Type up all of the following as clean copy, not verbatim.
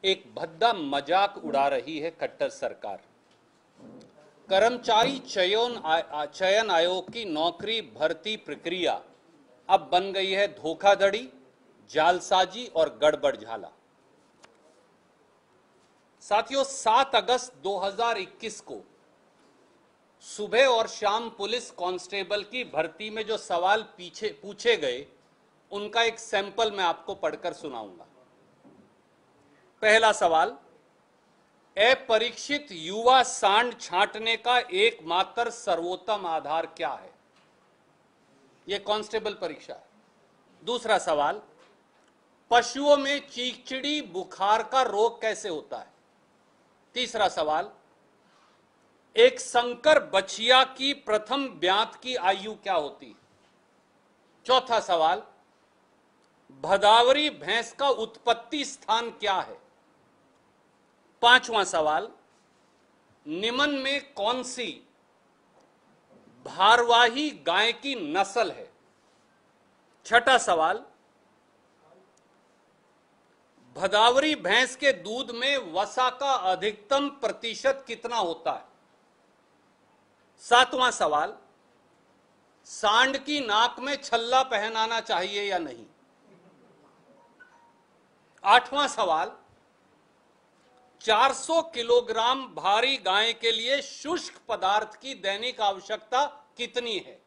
एक भद्दा मजाक उड़ा रही है खट्टर सरकार। कर्मचारी चयन आयोग की नौकरी भर्ती प्रक्रिया अब बन गई है धोखाधड़ी, जालसाजी और गड़बड़ झाला। साथियों, 7 अगस्त 2021 को सुबह और शाम पुलिस कांस्टेबल की भर्ती में जो सवाल पूछे गए, उनका एक सैंपल मैं आपको पढ़कर सुनाऊंगा। पहला सवाल, अपरीक्षित युवा सांड छांटने का एकमात्र सर्वोत्तम आधार क्या है? यह कांस्टेबल परीक्षा है। दूसरा सवाल, पशुओं में चीचड़ी बुखार का रोग कैसे होता है? तीसरा सवाल, एक संकर बछिया की प्रथम ब्यात की आयु क्या होती है? चौथा सवाल, भदावरी भैंस का उत्पत्ति स्थान क्या है? पांचवां सवाल, निम्न में कौन सी भारवाही गाय की नस्ल है? छठा सवाल, भदावरी भैंस के दूध में वसा का अधिकतम प्रतिशत कितना होता है? सातवां सवाल, सांड की नाक में छल्ला पहनाना चाहिए या नहीं? आठवां सवाल, 400 किलोग्राम भारी गाय के लिए शुष्क पदार्थ की दैनिक आवश्यकता कितनी है?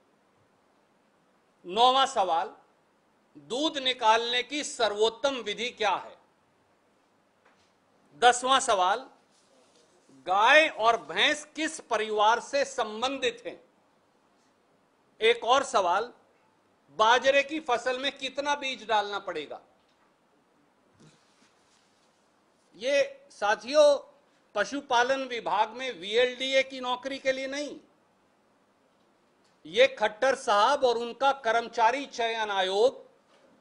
नौवां सवाल, दूध निकालने की सर्वोत्तम विधि क्या है? 10वां सवाल, गाय और भैंस किस परिवार से संबंधित हैं? एक और सवाल, बाजरे की फसल में कितना बीज डालना पड़ेगा? ये साथियों पशुपालन विभाग में वीएलडीए की नौकरी के लिए नहीं, ये खट्टर साहब और उनका कर्मचारी चयन आयोग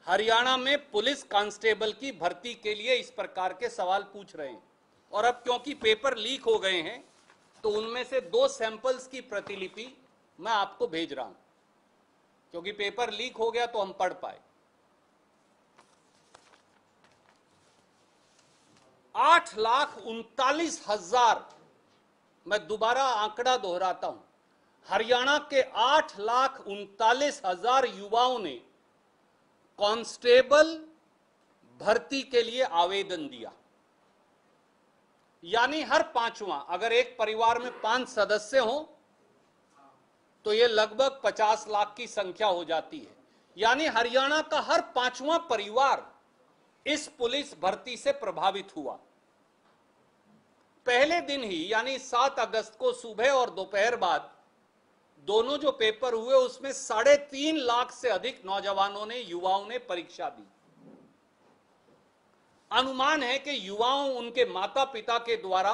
हरियाणा में पुलिस कांस्टेबल की भर्ती के लिए इस प्रकार के सवाल पूछ रहे हैं। और अब क्योंकि पेपर लीक हो गए हैं, तो उनमें से 2 सैंपल्स की प्रतिलिपि मैं आपको भेज रहा हूं, क्योंकि पेपर लीक हो गया तो हम पढ़ पाए। 8,39,000, मैं दोबारा आंकड़ा दोहराता हूं, हरियाणा के 8,39,000 युवाओं ने कांस्टेबल भर्ती के लिए आवेदन दिया। यानी हर पांचवां, अगर एक परिवार में 5 सदस्य हों तो यह लगभग 50 लाख की संख्या हो जाती है। यानी हरियाणा का हर 5वां परिवार इस पुलिस भर्ती से प्रभावित हुआ। पहले दिन ही यानी 7 अगस्त को सुबह और दोपहर बाद दोनों जो पेपर हुए, उसमें 3.5 लाख से अधिक नौजवानों ने, युवाओं ने परीक्षा दी। अनुमान है कि युवाओं उनके माता पिता के द्वारा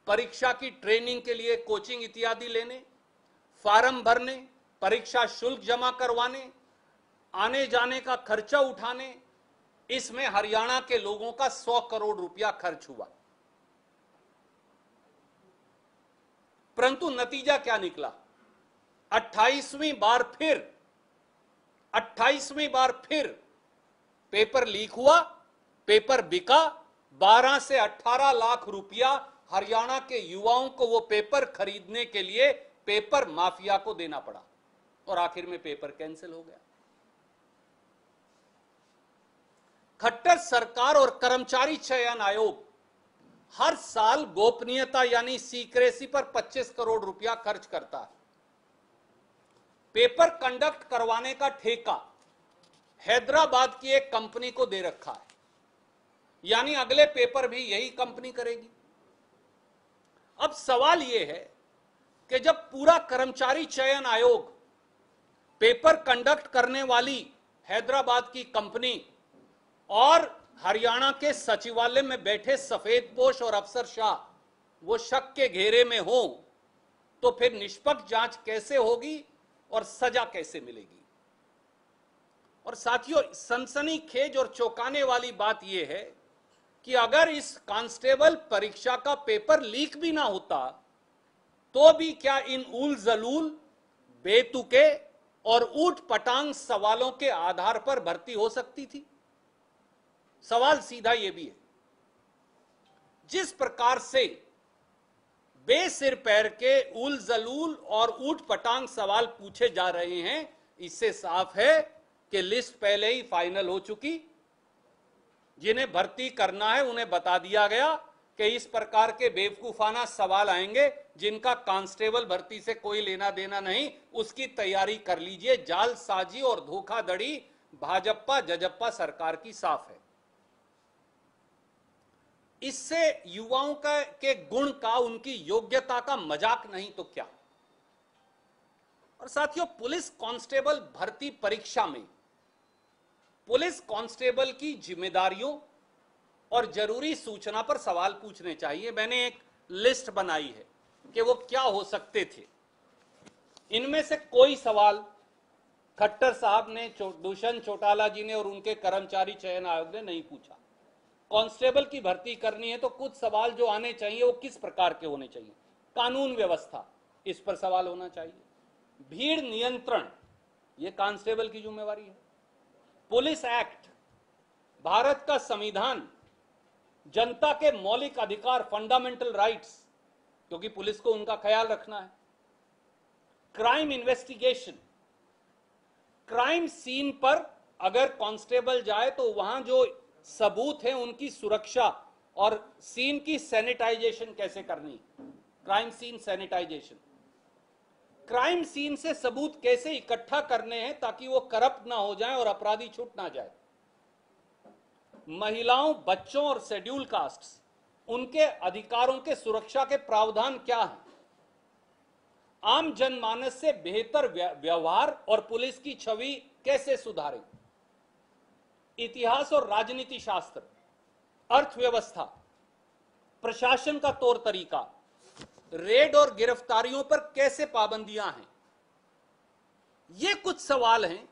परीक्षा की ट्रेनिंग के लिए कोचिंग इत्यादि लेने, फॉर्म भरने, परीक्षा शुल्क जमा करवाने, आने जाने का खर्चा उठाने, इसमें हरियाणा के लोगों का 100 करोड़ रुपया खर्च हुआ। परंतु नतीजा क्या निकला? 28वीं बार फिर पेपर लीक हुआ, पेपर बिका। 12 से 18 लाख रुपया हरियाणा के युवाओं को वो पेपर खरीदने के लिए पेपर माफिया को देना पड़ा, और आखिर में पेपर कैंसिल हो गया। खट्टर सरकार और कर्मचारी चयन आयोग हर साल गोपनीयता यानी सीक्रेसी पर 25 करोड़ रुपया खर्च करता है। पेपर कंडक्ट करवाने का ठेका हैदराबाद की एक कंपनी को दे रखा है, यानी अगले पेपर भी यही कंपनी करेगी। अब सवाल यह है कि जब पूरा कर्मचारी चयन आयोग पेपर कंडक्ट करने वाली हैदराबाद की कंपनी और हरियाणा के सचिवालय में बैठे सफेदपोश और अफसरशाह वो शक के घेरे में हो, तो फिर निष्पक्ष जांच कैसे होगी और सजा कैसे मिलेगी? और साथियों, सनसनीखेज और चौंकाने वाली बात यह है कि अगर इस कांस्टेबल परीक्षा का पेपर लीक भी ना होता, तो भी क्या इन उल जलूल, बेतुके और ऊट पटांग सवालों के आधार पर भर्ती हो सकती थी? सवाल सीधा यह भी है। जिस प्रकार से बेसिर पैर के उल जलूल और ऊट पटांग सवाल पूछे जा रहे हैं, इससे साफ है कि लिस्ट पहले ही फाइनल हो चुकी। जिन्हें भर्ती करना है उन्हें बता दिया गया कि इस प्रकार के बेवकूफाना सवाल आएंगे जिनका कांस्टेबल भर्ती से कोई लेना देना नहीं, उसकी तैयारी कर लीजिए। जालसाजी और धोखाधड़ी भाजपा जजप्पा सरकार की साफ है। इससे युवाओं के गुण का, उनकी योग्यता का मजाक नहीं तो क्या। और साथियों, पुलिस कांस्टेबल भर्ती परीक्षा में पुलिस कांस्टेबल की जिम्मेदारियों और जरूरी सूचना पर सवाल पूछने चाहिए। मैंने एक लिस्ट बनाई है कि वो क्या हो सकते थे। इनमें से कोई सवाल खट्टर साहब ने, दुष्यंत चौटाला जी ने और उनके कर्मचारी चयन आयोग ने नहीं पूछा। कांस्टेबल की भर्ती करनी है तो कुछ सवाल जो आने चाहिए वो किस प्रकार के होने चाहिए। कानून व्यवस्था, इस पर सवाल होना चाहिए। भीड़ नियंत्रण, ये कांस्टेबल की जिम्मेवारी है। पुलिस एक्ट, भारत का संविधान, जनता के मौलिक अधिकार, फंडामेंटल राइट्स, क्योंकि पुलिस को उनका ख्याल रखना है। क्राइम इन्वेस्टिगेशन, क्राइम सीन पर अगर कांस्टेबल जाए तो वहां जो सबूत है उनकी सुरक्षा और सीन की सैनिटाइजेशन कैसे करनी, crime scene sanitization. Crime scene से सबूत कैसे इकट्ठा करने हैं ताकि वो करप्ट ना हो जाए और अपराधी छूट ना जाए। महिलाओं, बच्चों और शेड्यूल कास्ट्स, उनके अधिकारों के सुरक्षा के प्रावधान क्या हैं। आम जनमानस से बेहतर व्यवहार और पुलिस की छवि कैसे सुधारें। इतिहास और राजनीति शास्त्र, अर्थव्यवस्था, प्रशासन का तौर तरीका, रेड और गिरफ्तारियों पर कैसे पाबंदियां हैं। ये कुछ सवाल हैं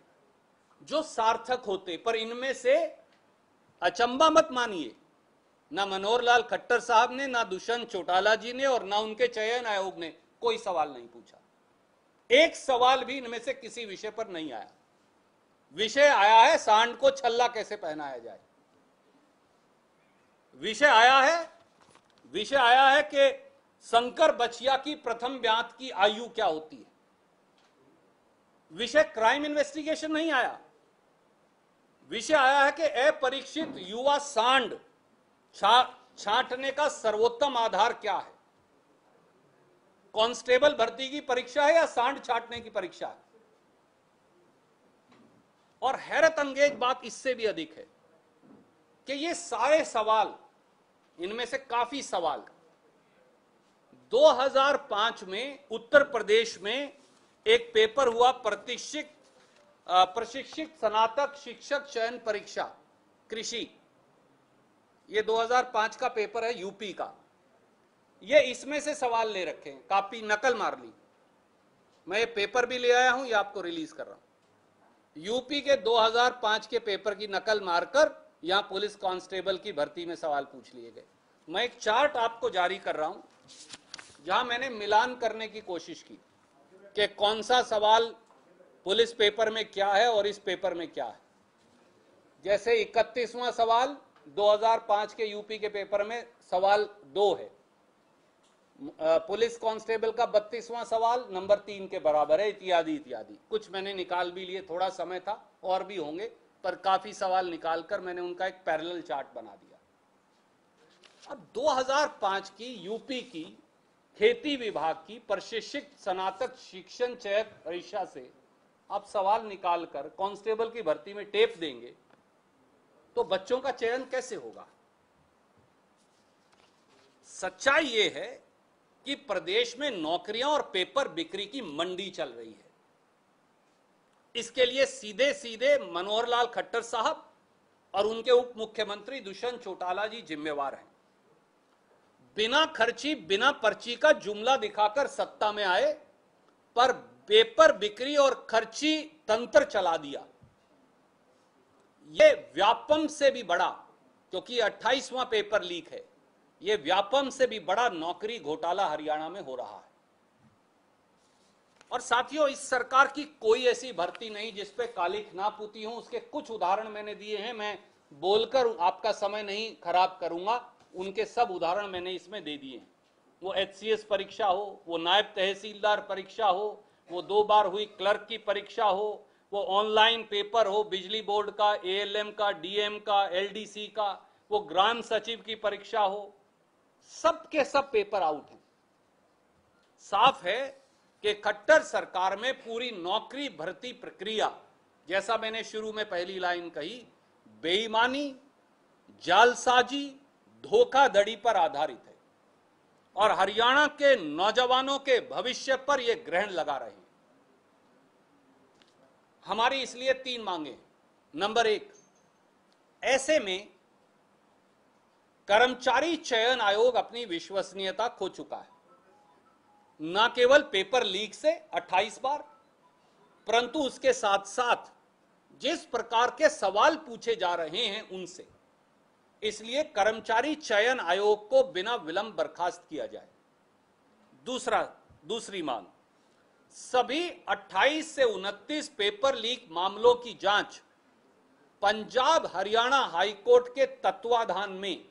जो सार्थक होते, पर इनमें से अचंबा मत मानिए, ना मनोहर लाल खट्टर साहब ने, ना दुष्यंत चौटाला जी ने और ना उनके चयन आयोग ने कोई सवाल नहीं पूछा। एक सवाल भी इनमें से किसी विषय पर नहीं आया। विषय आया है सांड को छल्ला कैसे पहनाया जाए। विषय आया है कि शंकर बचिया की प्रथम ब्याह की आयु क्या होती है। विषय क्राइम इन्वेस्टिगेशन नहीं आया। विषय आया है कि अपरिचित युवा सांड छांटने का सर्वोत्तम आधार क्या है। कांस्टेबल भर्ती की परीक्षा है या सांड छांटने की परीक्षा है। और हैरत अंगेज बात इससे भी अधिक है कि ये सारे सवाल, इनमें से काफी सवाल 2005 में उत्तर प्रदेश में एक पेपर हुआ, प्रशिक्षित स्नातक शिक्षक चयन परीक्षा कृषि। ये 2005 का पेपर है यूपी का। ये इसमें से सवाल ले रखे हैं, कॉपी नकल मार ली। मैं ये पेपर भी ले आया हूं, ये आपको रिलीज कर रहा हूं। यूपी के 2005 के पेपर की नकल मारकर यहां पुलिस कांस्टेबल की भर्ती में सवाल पूछ लिए गए। मैं एक चार्ट आपको जारी कर रहा हूं जहां मैंने मिलान करने की कोशिश की कि कौन सा सवाल पुलिस पेपर में क्या है और इस पेपर में क्या है। जैसे 31वां सवाल 2005 के यूपी के पेपर में सवाल 2 है। पुलिस कांस्टेबल का 32वां सवाल नंबर 3 के बराबर है, इत्यादि इत्यादि। कुछ मैंने निकाल भी लिए, थोड़ा समय था और भी होंगे, पर काफी सवाल निकालकर मैंने उनका एक पैरेलल चार्ट बना दिया। अब 2005 की यूपी की खेती विभाग की प्रशिक्षित स्नातक शिक्षण चयन परीक्षा से आप सवाल निकालकर कांस्टेबल की भर्ती में टेप देंगे तो बच्चों का चयन कैसे होगा। सच्चाई यह है कि प्रदेश में नौकरियां और पेपर बिक्री की मंडी चल रही है। इसके लिए सीधे सीधे मनोहर लाल खट्टर साहब और उनके उप मुख्यमंत्री दुष्यंत चौटाला जी जिम्मेवार हैं। बिना खर्ची बिना पर्ची का जुमला दिखाकर सत्ता में आए, पर पेपर बिक्री और खर्ची तंत्र चला दिया। यह व्यापम से भी बड़ा, क्योंकि 28वां पेपर लीक है, यह व्यापम से भी बड़ा नौकरी घोटाला हरियाणा में हो रहा है। और साथियों, इस सरकार की कोई ऐसी भर्ती नहीं जिस पे कालिख ना पूती हूं। उसके कुछ उदाहरण मैंने दिए हैं, मैं बोलकर आपका समय नहीं खराब करूंगा, उनके सब उदाहरण मैंने इसमें दे दिए हैं। वो HCS परीक्षा हो, वो नायब तहसीलदार परीक्षा हो, वो 2 बार हुई क्लर्क की परीक्षा हो, वो ऑनलाइन पेपर हो बिजली बोर्ड का, ALM का, DM का, LDC का, वो ग्राम सचिव की परीक्षा हो, सब के सब पेपर आउट हैं। साफ है कि खट्टर सरकार में पूरी नौकरी भर्ती प्रक्रिया, जैसा मैंने शुरू में पहली लाइन कही, बेईमानी, जालसाजी, धोखाधड़ी पर आधारित है और हरियाणा के नौजवानों के भविष्य पर यह ग्रहण लगा रहे हैं। हमारी इसलिए 3 मांगे। नंबर 1, ऐसे में कर्मचारी चयन आयोग अपनी विश्वसनीयता खो चुका है, न केवल पेपर लीक से 28 बार, परंतु उसके साथ साथ जिस प्रकार के सवाल पूछे जा रहे हैं उनसे। इसलिए कर्मचारी चयन आयोग को बिना विलंब बर्खास्त किया जाए। दूसरी मांग, सभी 28 से 29 पेपर लीक मामलों की जांच पंजाब हरियाणा हाईकोर्ट के तत्वाधान में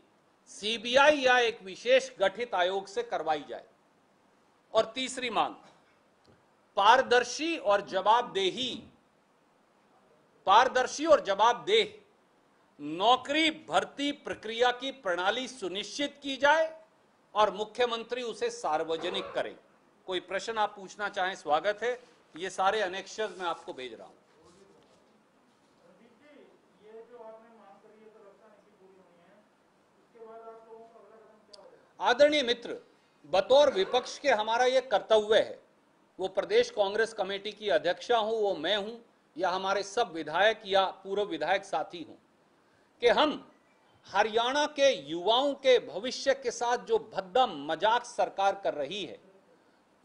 CBI या एक विशेष गठित आयोग से करवाई जाए। और तीसरी मांग, पारदर्शी और जवाबदेह नौकरी भर्ती प्रक्रिया की प्रणाली सुनिश्चित की जाए और मुख्यमंत्री उसे सार्वजनिक करें। कोई प्रश्न आप पूछना चाहें, स्वागत है। ये सारे अनेक्शंस मैं आपको भेज रहा हूं। आदरणीय मित्र, बतौर विपक्ष के हमारा यह कर्तव्य है, वो प्रदेश कांग्रेस कमेटी की अध्यक्षा हूं, वो मैं हूं, या हमारे सब विधायक या पूर्व विधायक साथी हों, कि हम हरियाणा के युवाओं के भविष्य के साथ जो भद्दा मजाक सरकार कर रही है,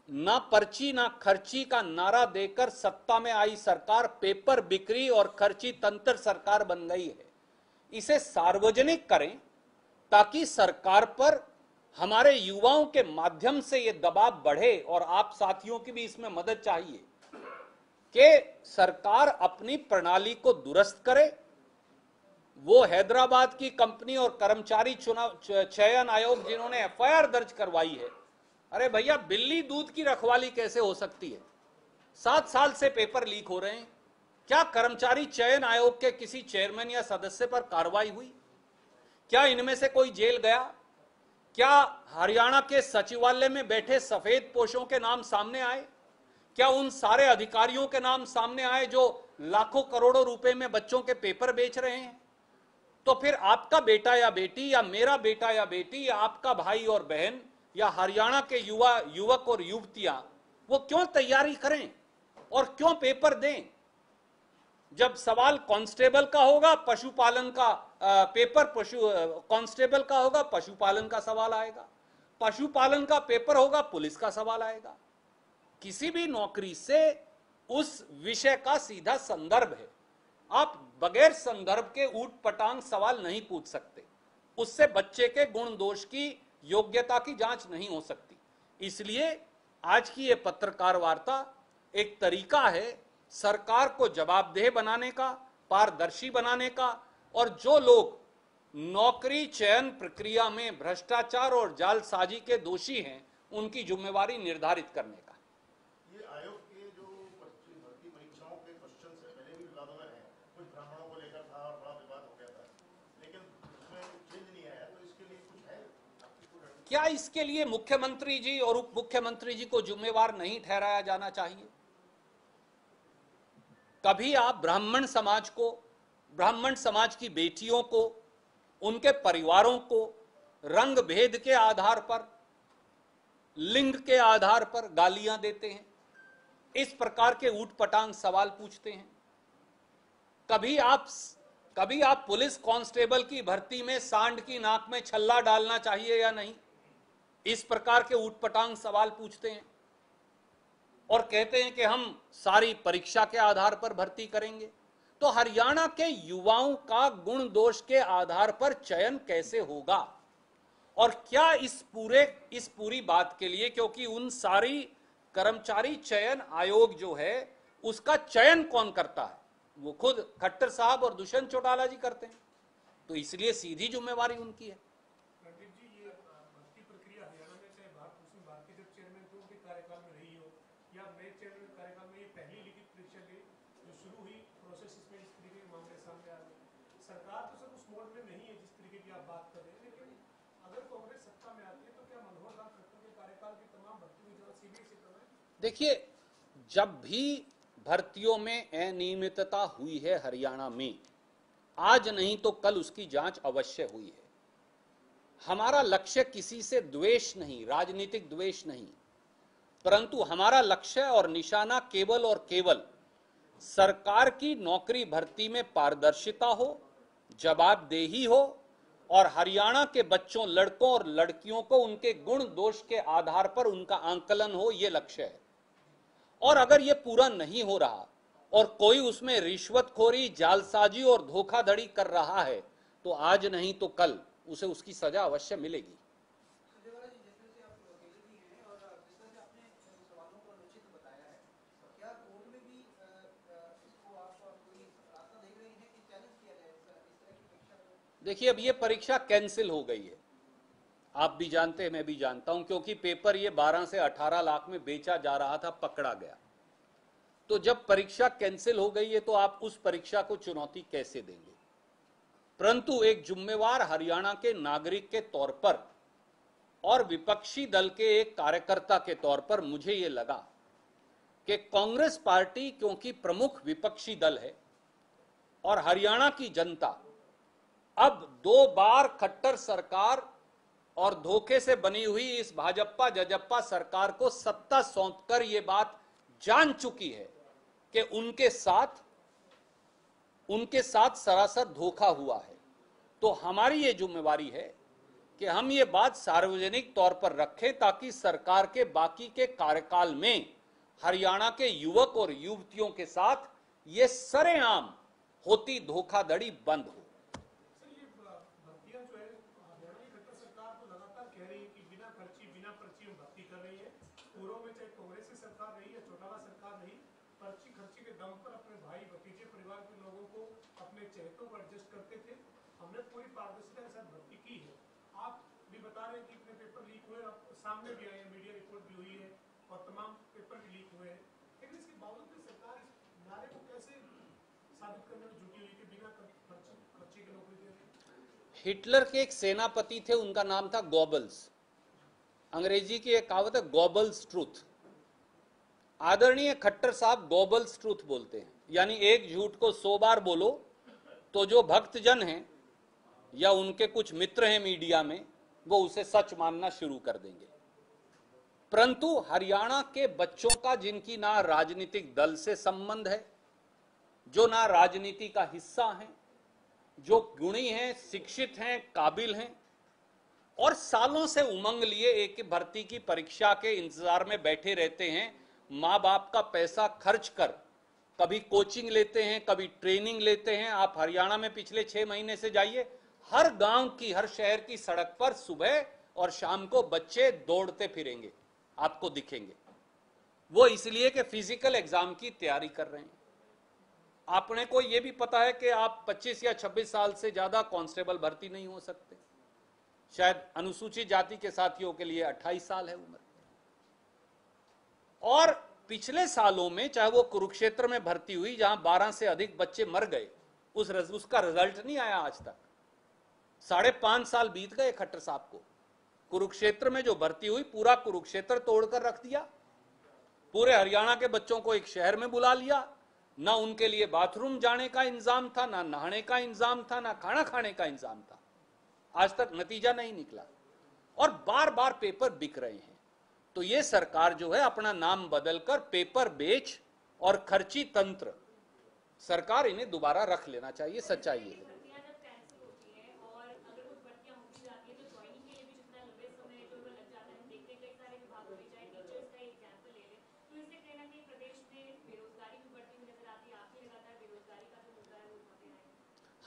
ना पर्ची ना खर्ची का नारा देकर सत्ता में आई सरकार पेपर बिक्री और खर्ची तंत्र सरकार बन गई है। इसे सार्वजनिक करें ताकि सरकार पर हमारे युवाओं के माध्यम से यह दबाव बढ़े, और आप साथियों की भी इसमें मदद चाहिए कि सरकार अपनी प्रणाली को दुरुस्त करे। वो हैदराबाद की कंपनी और कर्मचारी चयन आयोग जिन्होंने FIR दर्ज करवाई है, अरे भैया, बिल्ली दूध की रखवाली कैसे हो सकती है? 7 साल से पेपर लीक हो रहे हैं। क्या कर्मचारी चयन आयोग के किसी चेयरमैन या सदस्य पर कार्रवाई हुई? क्या इनमें से कोई जेल गया? क्या हरियाणा के सचिवालय में बैठे सफेद पोशों के नाम सामने आए? क्या उन सारे अधिकारियों के नाम सामने आए जो लाखों करोड़ों रुपए में बच्चों के पेपर बेच रहे हैं? तो फिर आपका बेटा या बेटी, या मेरा बेटा या बेटी, या आपका भाई और बहन, या हरियाणा के युवक और युवतियां, वो क्यों तैयारी करें और क्यों पेपर दें? जब सवाल कांस्टेबल का होगा, पशुपालन का पेपर कांस्टेबल का होगा, पशुपालन का सवाल आएगा। पशुपालन का पेपर होगा, पुलिस का सवाल आएगा। किसी भी नौकरी से उस विषय का सीधा संदर्भ है। आप बगैर संदर्भ के ऊट पटांग सवाल नहीं पूछ सकते। उससे बच्चे के गुण दोष की, योग्यता की जांच नहीं हो सकती। इसलिए आज की ये पत्रकार वार्ता एक तरीका है सरकार को जवाबदेह बनाने का, पारदर्शी बनाने का, और जो लोग नौकरी चयन प्रक्रिया में भ्रष्टाचार और जालसाजी के दोषी हैं, उनकी जिम्मेवारी निर्धारित करने का। ये आयोग के जो भर्ती परीक्षाओं के क्वेश्चन से पहले भी विवादों में है, कुछ ब्राह्मणों को लेकर था और बड़ा विवाद हो गया था, लेकिन उसमें चेंज नहीं आया, तो इसके लिए कुछ है? क्या इसके लिए मुख्यमंत्री जी और उप मुख्यमंत्री जी को जिम्मेवार नहीं ठहराया जाना चाहिए? कभी आप ब्राह्मण समाज को, ब्राह्मण समाज की बेटियों को, उनके परिवारों को रंग भेद के आधार पर, लिंग के आधार पर गालियां देते हैं, इस प्रकार के ऊटपटांग सवाल पूछते हैं? कभी आप पुलिस कांस्टेबल की भर्ती में सांड की नाक में छल्ला डालना चाहिए या नहीं, इस प्रकार के ऊटपटांग सवाल पूछते हैं और कहते हैं कि हम सारी परीक्षा के आधार पर भर्ती करेंगे। तो हरियाणा के युवाओं का गुण दोष के आधार पर चयन कैसे होगा? और क्या इस पूरी बात के लिए, क्योंकि उन सारी कर्मचारी चयन आयोग जो है उसका चयन कौन करता है? वो खुद खट्टर साहब और दुष्यंत चौटाला जी करते हैं, तो इसलिए सीधी जिम्मेवारी उनकी है। ये भर्ती प्रक्रिया हरियाणा में चाहे भारत भारती जब चेयरमैन थे उनके कार्यकाल में रही हो या नए चेयरमैन के कार्यकाल में, ये पहली लिखित परीक्षा की जो शुरू हुई प्रोसेस, इसमें इस तरीके के मामले सामने आ गए। सरकार तो सर उस मोड में नहीं है जिस तरीके की आप बात कर रहे हैं, लेकिन अगर कांग्रेस सत्ता में आती है तो क्या मनोहर लाल खट्टर के कार्यकाल की तमाम भर्ती हुई जांच सीबीआई से करवाएं? देखिए, जब भी भर्तियों में अनियमितता हुई है हरियाणा में, आज नहीं तो कल उसकी जांच अवश्य हुई है। हमारा लक्ष्य किसी से द्वेष नहीं, राजनीतिक द्वेष नहीं, परंतु हमारा लक्ष्य और निशाना केवल और केवल सरकार की नौकरी भर्ती में पारदर्शिता हो, जवाबदेही हो और हरियाणा के बच्चों, लड़कों और लड़कियों को उनके गुण दोष के आधार पर उनका आंकलन हो, यह लक्ष्य है। और अगर यह पूरा नहीं हो रहा और कोई उसमें रिश्वतखोरी, जालसाजी और धोखाधड़ी कर रहा है, तो आज नहीं तो कल उसे उसकी सजा अवश्य मिलेगी। देखिए, अब ये परीक्षा कैंसिल हो गई है, आप भी जानते हैं, मैं भी जानता हूं, क्योंकि पेपर ये 12 से 18 लाख में बेचा जा रहा था, पकड़ा गया। तो जब परीक्षा कैंसिल हो गई है तो आप उस परीक्षा को चुनौती कैसे देंगे? परंतु एक जिम्मेवार हरियाणा के नागरिक के तौर पर और विपक्षी दल के एक कार्यकर्ता के तौर पर मुझे यह लगा कि कांग्रेस पार्टी, क्योंकि प्रमुख विपक्षी दल है और हरियाणा की जनता अब 2 बार खट्टर सरकार और धोखे से बनी हुई इस भाजपा जजप्पा सरकार को सत्ता सौंपकर यह बात जान चुकी है कि उनके साथ सरासर धोखा हुआ है। तो हमारी ये जिम्मेवारी है कि हम ये बात सार्वजनिक तौर पर रखें ताकि सरकार के बाकी के कार्यकाल में हरियाणा के युवक और युवतियों के साथ ये सरेआम होती धोखाधड़ी बंद हो। सामने भी आए, मीडिया रिपोर्ट भी हुई है और तमाम पेपर भी लीक हुए हैं, लेकिन इसके बावजूद भी सरकार इस नारे को कैसे साबित करने में जुटी हुई कि बिना खर्चे की नौकरी दे रही? हिटलर के एक सेनापति थे, उनका नाम था गोबल्स। अंग्रेजी की एक कहावत है, गोबल्स ट्रूथ। आदरणीय खट्टर साहब गोबल्स ट्रूथ बोलते हैं, यानी एक झूठ को 100 बार बोलो तो जो भक्तजन हैं या उनके कुछ मित्र हैं मीडिया में, वो उसे सच मानना शुरू कर देंगे। परंतु हरियाणा के बच्चों का, जिनकी ना राजनीतिक दल से संबंध है, जो ना राजनीति का हिस्सा हैं, जो गुणी हैं, शिक्षित हैं, काबिल हैं और सालों से उमंग लिए एक भर्ती की परीक्षा के इंतजार में बैठे रहते हैं, मां बाप का पैसा खर्च कर कभी कोचिंग लेते हैं, कभी ट्रेनिंग लेते हैं। आप हरियाणा में पिछले 6 महीने से जाइए, हर गांव की, हर शहर की सड़क पर सुबह और शाम को बच्चे दौड़ते फिरेंगे, आपको दिखेंगे। वो इसलिए कि फिजिकल एग्जाम की तैयारी कर रहे हैं। आपने को यह भी पता है कि आप 25 या 26 साल से ज्यादा कांस्टेबल भर्ती नहीं हो सकते। शायद अनुसूचित जाति के साथियों के लिए 28 साल है उम्र। और पिछले सालों में, चाहे वो कुरुक्षेत्र में भर्ती हुई जहां 12 से अधिक बच्चे मर गए, उसका रिजल्ट नहीं आया आज तक। 5.5 साल बीत गए खट्टर साहब को। कुरुक्षेत्र में जो भर्ती हुई, पूरा कुरुक्षेत्र तोड़कर रख दिया। पूरे हरियाणा के बच्चों को एक शहर में बुला लिया, ना उनके लिए बाथरूम जाने का इंतजाम था, ना नहाने का इंतजाम था, ना खाना खाने का इंतजाम था। आज तक नतीजा नहीं निकला और बार बार पेपर बिक रहे हैं। तो ये सरकार जो है अपना नाम बदलकर पेपर बेच और खर्ची तंत्र, सरकार इन्हें दोबारा रख लेना चाहिए। सच्चाई है।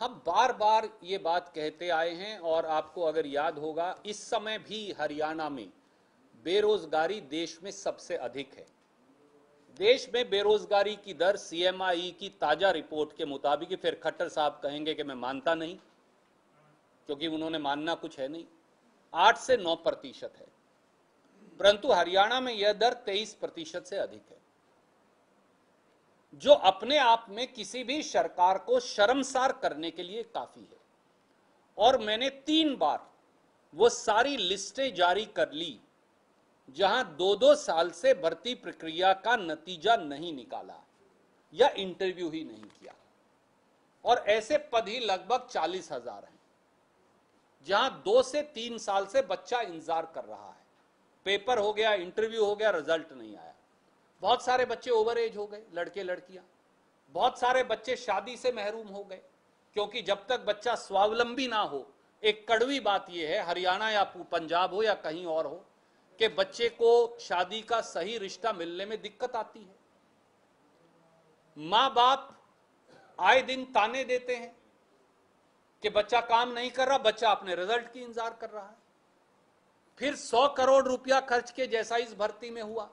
हम बार बार ये बात कहते आए हैं और आपको अगर याद होगा, इस समय भी हरियाणा में बेरोजगारी देश में सबसे अधिक है। देश में बेरोजगारी की दर CMI की ताजा रिपोर्ट के मुताबिक, फिर खट्टर साहब कहेंगे कि मैं मानता नहीं, क्योंकि उन्होंने मानना कुछ है नहीं। 8 से 9% है, परंतु हरियाणा में यह दर 23% से अधिक है, जो अपने आप में किसी भी सरकार को शर्मसार करने के लिए काफी है। और मैंने 3 बार वो सारी लिस्टें जारी कर ली जहां 2-2 साल से भर्ती प्रक्रिया का नतीजा नहीं निकाला या इंटरव्यू ही नहीं किया, और ऐसे पद ही लगभग 40,000 हैं जहां 2 से 3 साल से बच्चा इंतजार कर रहा है। पेपर हो गया, इंटरव्यू हो गया, रिजल्ट नहीं आया। बहुत सारे बच्चे ओवर एज हो गए, लड़के लड़कियां। बहुत सारे बच्चे शादी से महरूम हो गए, क्योंकि जब तक बच्चा स्वावलंबी ना हो, एक कड़वी बात यह है, हरियाणा या पंजाब हो या कहीं और हो, कि बच्चे को शादी का सही रिश्ता मिलने में दिक्कत आती है। मां बाप आए दिन ताने देते हैं कि बच्चा काम नहीं कर रहा, बच्चा अपने रिजल्ट की इंतजार कर रहा है। फिर 100 करोड़ रुपया खर्च के जैसा इस भर्ती में हुआ,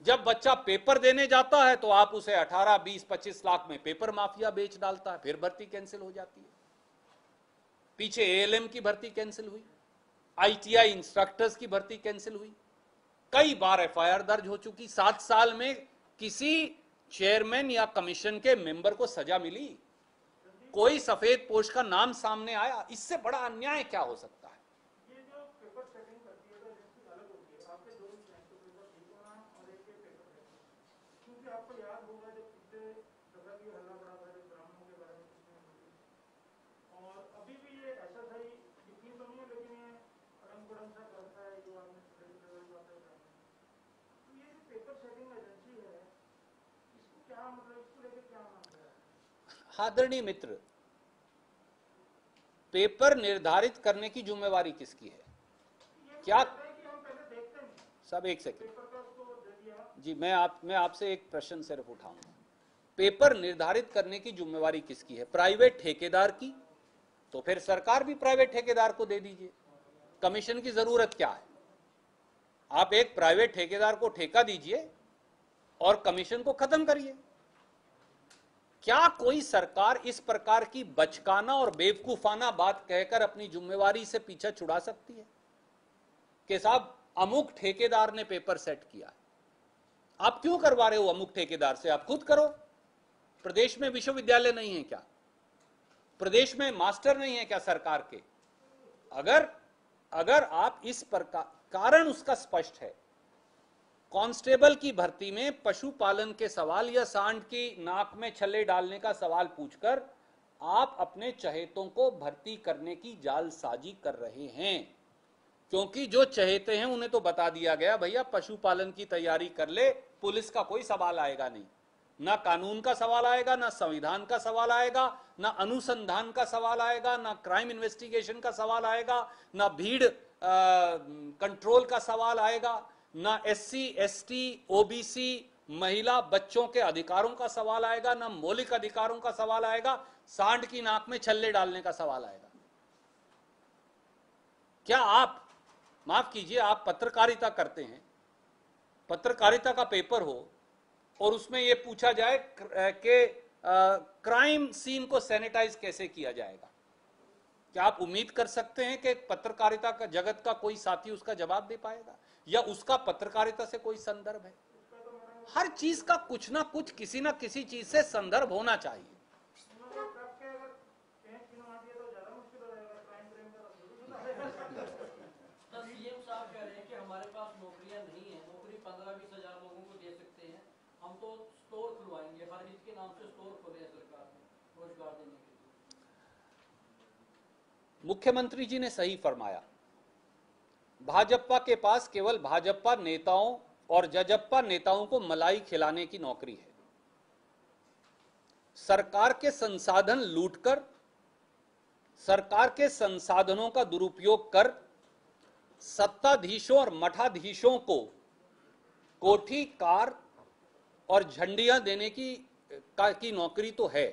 जब बच्चा पेपर देने जाता है तो आप उसे 18, 20, 25 लाख में पेपर माफिया बेच डालता है, फिर भर्ती कैंसिल हो जाती है। पीछे एएलएम की भर्ती कैंसिल हुई, आईटीआई इंस्ट्रक्टर्स की भर्ती कैंसिल हुई, कई बार एफआईआर दर्ज हो चुकी। 7 साल में किसी चेयरमैन या कमीशन के मेंबर को सजा मिली, कोई सफेद पोस्ट का नाम सामने आया? इससे बड़ा अन्याय क्या हो सकता है? ये जो पेपर सेटिंग करती है तो इसकी अलग होती है, आपके 2 स्टैंड पे पेपर ठीक होना और एक पेपर सेटिंग, क्योंकि आपको याद होगा जब पिछले दफा की हल्ला बड़ा था जब ब्राह्मणों के बारे में कुछ, और अभी भी ये ऐसा था, यकीन तो नहीं है लेकिन ये अड़ंग सा करता है जो आपने छोटे बातें बताई। तो ये जो पेपर सेटिंग एजेंसी है, इसको क्या मतलब, इसको लेकर क्या मानते हैं? आदरणीय मित्र, पेपर निर्धारित करने की जिम्मेवारी किसकी है? क्या सब एक सेकंड जी, मैं आपसे एक प्रश्न सिर्फ उठाऊंगा। पेपर निर्धारित करने की जिम्मेवारी किसकी है? प्राइवेट ठेकेदार की? तो फिर सरकार भी प्राइवेट ठेकेदार को दे दीजिए। कमीशन की जरूरत क्या है? आप एक प्राइवेट ठेकेदार को ठेका दीजिए और कमीशन को खत्म करिए। क्या कोई सरकार इस प्रकार की बचकाना और बेवकूफाना बात कहकर अपनी जिम्मेवारी से पीछे छुड़ा सकती है कि साहब अमुक ठेकेदार ने पेपर सेट किया है? आप क्यों करवा रहे हो अमुक ठेकेदार से? आप खुद करो। प्रदेश में विश्वविद्यालय नहीं है क्या? प्रदेश में मास्टर नहीं है क्या सरकार के? अगर आप इस प्रकार, कारण उसका स्पष्ट है। कांस्टेबल की भर्ती में पशुपालन के सवाल या सांड की नाक में छल्ले डालने का सवाल पूछकर आप अपने चहेतों को भर्ती करने की जालसाजी कर रहे हैं, क्योंकि जो चहेते हैं उन्हें तो बता दिया गया भैया पशुपालन की तैयारी कर ले, पुलिस का कोई सवाल आएगा नहीं, ना कानून का सवाल आएगा, ना संविधान का सवाल आएगा, ना अनुसंधान का सवाल आएगा, ना क्राइम इन्वेस्टिगेशन का सवाल आएगा, ना भीड़ कंट्रोल का सवाल आएगा, ना एससी, एसटी, ओबीसी, महिला, बच्चों के अधिकारों का सवाल आएगा, ना मौलिक अधिकारों का सवाल आएगा, सांड की नाक में छल्ले डालने का सवाल आएगा। क्या आप, माफ कीजिए, आप पत्रकारिता करते हैं, पत्रकारिता का पेपर हो और उसमें यह पूछा जाए कि क्राइम सीन को सैनिटाइज कैसे किया जाएगा? क्या आप उम्मीद कर सकते हैं कि पत्रकारिता का जगत का कोई साथी उसका जवाब दे पाएगा, या उसका पत्रकारिता से कोई संदर्भ है? हर चीज का कुछ ना कुछ, किसी ना किसी चीज से संदर्भ होना चाहिए। सीएम साहब कह रहे हैं कि हमारे पास नौकरियां नहीं है, नौकरी 15-20 हजार लोगों को दे सकते हैं, हम तो स्टोर खुलवाएंगे, हर हित के नाम से स्टोर खोले हैं सरकार ने रोजगार देने के लिए। मुख्यमंत्री जी ने सही फरमाया, भाजपा के पास केवल भाजपा नेताओं और जजप्पा नेताओं को मलाई खिलाने की नौकरी है। सरकार के संसाधन लूटकर, सरकार के संसाधनों का दुरुपयोग कर सत्ताधीशों और मठाधीशों को कोठी, कार और झंडियां देने की नौकरी तो है,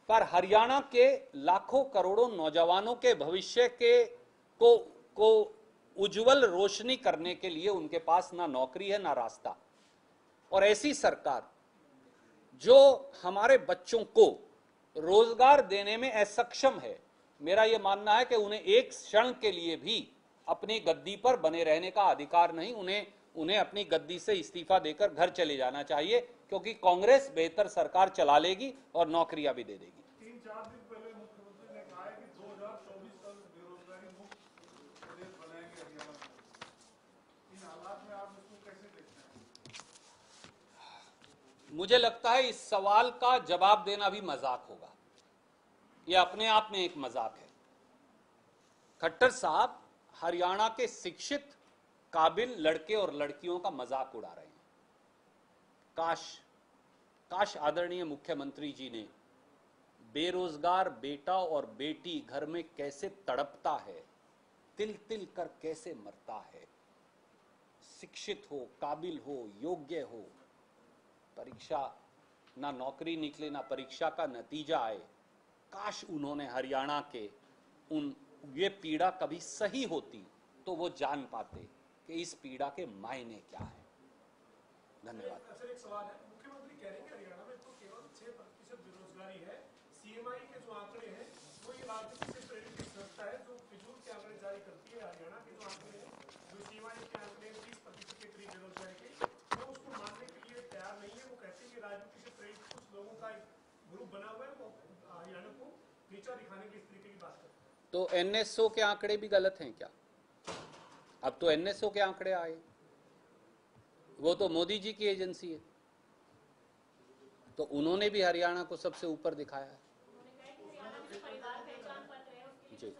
पर हरियाणा के लाखों करोड़ों नौजवानों के भविष्य को उज्जवल रोशनी करने के लिए उनके पास ना नौकरी है ना रास्ता। और ऐसी सरकार जो हमारे बच्चों को रोजगार देने में असक्षम है, मेरा यह मानना है कि उन्हें एक क्षण के लिए भी अपनी गद्दी पर बने रहने का अधिकार नहीं, उन्हें अपनी गद्दी से इस्तीफा देकर घर चले जाना चाहिए, क्योंकि कांग्रेस बेहतर सरकार चला लेगी और नौकरियां भी दे देगी। 3-4 दिन पहले मुख्यमंत्री ने कहा है कि 2024 तक बेरोजगारी मुक्त प्रदेश बनाएंगे हरियाणा को। इन हालात में आप इसको कैसे देखते हैं? मुझे लगता है इस सवाल का जवाब देना भी मजाक होगा, यह अपने आप में एक मजाक है। खट्टर साहब हरियाणा के शिक्षित काबिल लड़के और लड़कियों का मजाक उड़ा रहे हैं। काश आदरणीय मुख्यमंत्री जी ने बेरोजगार बेटा और बेटी घर में कैसे तड़पता है, तिल तिल कर कैसे मरता है, शिक्षित हो, काबिल हो, योग्य हो, परीक्षा ना नौकरी निकले ना परीक्षा का नतीजा आए, काश उन्होंने हरियाणा के ये पीड़ा कभी सही होती तो वो जान पाते कि इस पीड़ा के मायने क्या है। धन्यवाद। सर एक सवाल है, मुख्यमंत्री कह रहे हैं कि हरियाणा में तो केवल 6% बेरोजगारी है। सीएमआई के जो आंकड़े हैं वो ये राजनीति से प्रेरित संस्था है जो फिजूल के आंकड़े जारी करती है। हरियाणा के जो आंकड़े हैं, जो सीएमआई के आंकड़े 30% के करीब बेरोजगारी के, वो उसको मानने के लिए तैयार नहीं है। वो कहते हैं कि राजनीति से प्रेरित कुछ लोगों का एक ग्रुप बना हुआ है, वो हरियाणा को नीचा दिखाने की इस तरीके की बात करते हैं। तो एनएसओ के आंकड़े भी गलत हैं क्या? अब तो एनएसओ के आंकड़े आए, वो तो मोदी जी की एजेंसी है, तो उन्होंने भी हरियाणा को सबसे ऊपर दिखाया है। जी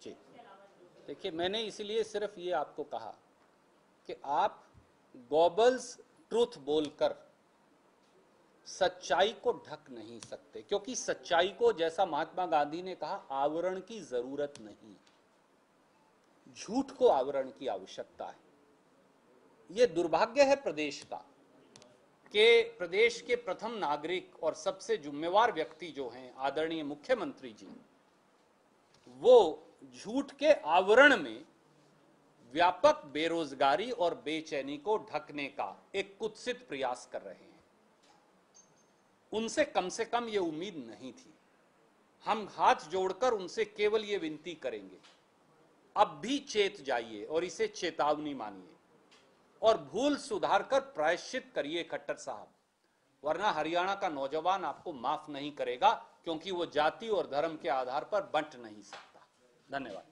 जी, देखिए मैंने इसीलिए सिर्फ ये आपको कहा कि आप गॉबल्स ट्रूथ बोलकर सच्चाई को ढक नहीं सकते, क्योंकि सच्चाई को, जैसा महात्मा गांधी ने कहा, आवरण की जरूरत नहीं, झूठ को आवरण की आवश्यकता है। यह दुर्भाग्य है प्रदेश का कि प्रदेश के प्रथम नागरिक और सबसे जिम्मेवार व्यक्ति जो हैं आदरणीय मुख्यमंत्री जी, वो झूठ के आवरण में व्यापक बेरोजगारी और बेचैनी को ढकने का एक कुत्सित प्रयास कर रहे हैं। उनसे कम से कम ये उम्मीद नहीं थी। हम हाथ जोड़कर उनसे केवल ये विनती करेंगे, अब भी चेत जाइए और इसे चेतावनी मानिए और भूल सुधार कर प्रायश्चित करिए खट्टर साहब, वरना हरियाणा का नौजवान आपको माफ नहीं करेगा, क्योंकि वो जाति और धर्म के आधार पर बंट नहीं सकता। धन्यवाद।